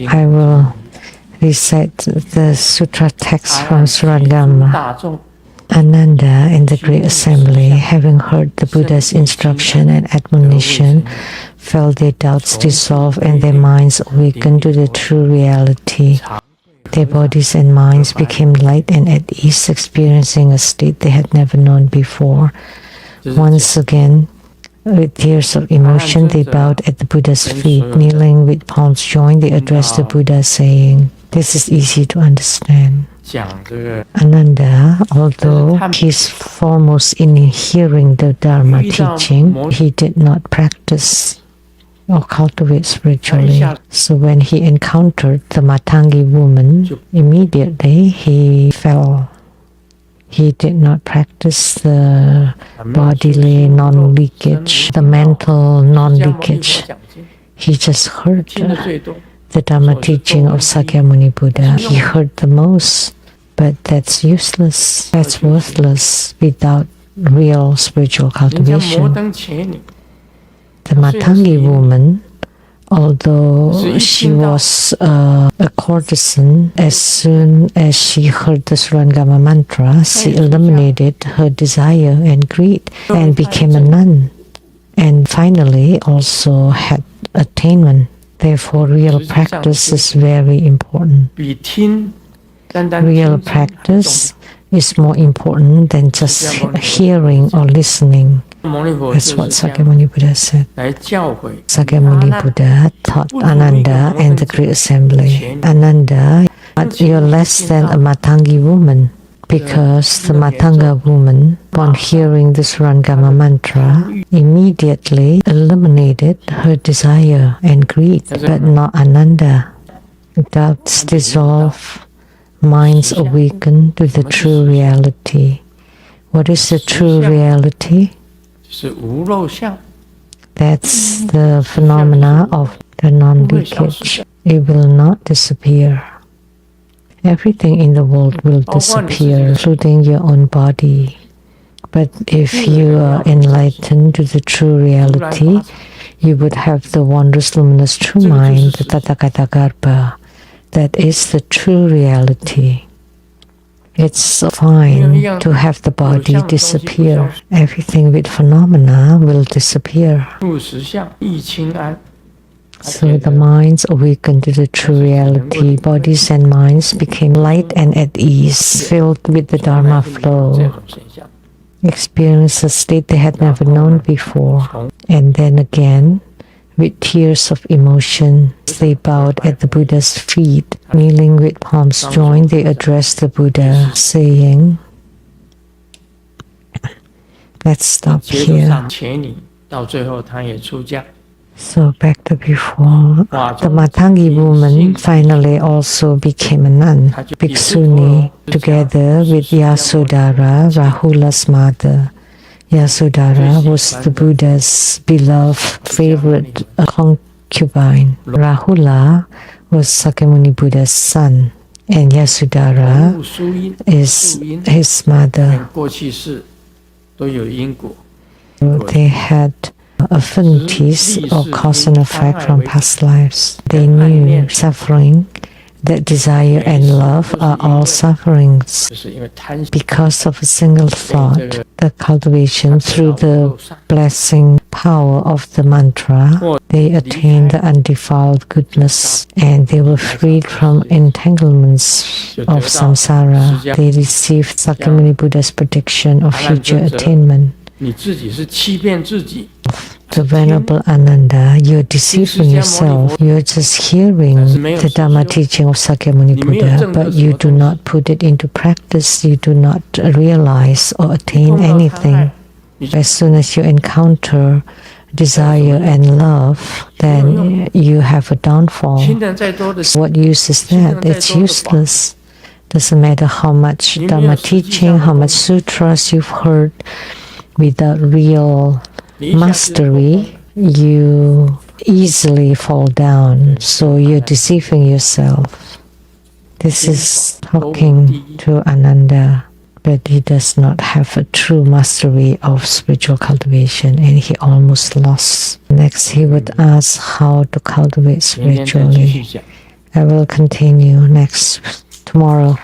I will recite the Sutra Text from Surangama. Ananda in the great assembly, having heard the Buddha's instruction and admonition, felt their doubts dissolve and their minds awaken to the true reality. Their bodies and minds became light and at ease, experiencing a state they had never known before. Once again, with tears of emotion, they bowed at the Buddha's feet. Kneeling with palms joined, they addressed the Buddha, saying, "This is easy to understand." Ananda, although he is foremost in hearing the Dharma teaching, he did not practice or cultivate spiritually. So when he encountered the Matangi woman, immediately he fell. He did not practice the bodily non-leakage, the mental non-leakage. He just heard the Dharma teaching of Sakyamuni Buddha. He heard the most, but that's useless, that's worthless without real spiritual cultivation. The Matangi woman, although she was a courtesan, as soon as she heard the Surangama mantra, she eliminated her desire and greed and became a nun, and finally also had attainment. Therefore, real practice is very important. Real practice is more important than just hearing or listening. That's what Sakyamuni Buddha said. Sakyamuni Buddha taught Ananda and the great assembly. Ananda, you're less than a Matangi woman, because the Matanga woman, upon hearing the Surangama mantra, immediately eliminated her desire and greed, but not Ananda. Doubts dissolve, minds awaken to the true reality. What is the true reality? That's the phenomena of the non-leakage. It will not disappear. Everything in the world will disappear, including your own body. But if you are enlightened to the true reality, you would have the wondrous luminous true mind, the Tathagata Garbha. That is the true reality. It's fine to have the body disappear. Everything with phenomena will disappear. So the minds awakened to the true reality. Bodies and minds became light and at ease, filled with the Dharma flow. Experienced a state they had never known before. And then again, with tears of emotion, they bowed at the Buddha's feet. Kneeling with palms joined, they addressed the Buddha, saying, "Let's stop here." So back to before, the Matangi woman finally also became a nun, Bhikshuni, together with Yasodhara, Rahula's mother. Yasodhara was the Buddha's beloved favorite concubine. Rahula was Sakyamuni Buddha's son, and Yasodhara is his mother. They had affinities or cause and effect from past lives. They knew suffering, that desire and love are all sufferings. Because of a single thought, the cultivation through the blessing power of the mantra, they attained the undefiled goodness and they were freed from entanglements of samsara. They received Sakyamuni Buddha's prediction of future attainment. The Venerable Ananda, you're deceiving yourself. You're just hearing the Dharma teaching of Sakyamuni Buddha, but you do not put it into practice. You do not realize or attain anything. As soon as you encounter desire and love, then you have a downfall. What use is that? It's useless. Doesn't matter how much Dharma teaching, how much sutras you've heard, without real mastery, you easily fall down. So you're deceiving yourself. This is talking to Ananda. but he does not have a true mastery of spiritual cultivation, and he almost lost. Next, he would ask how to cultivate spiritually. I will continue next tomorrow.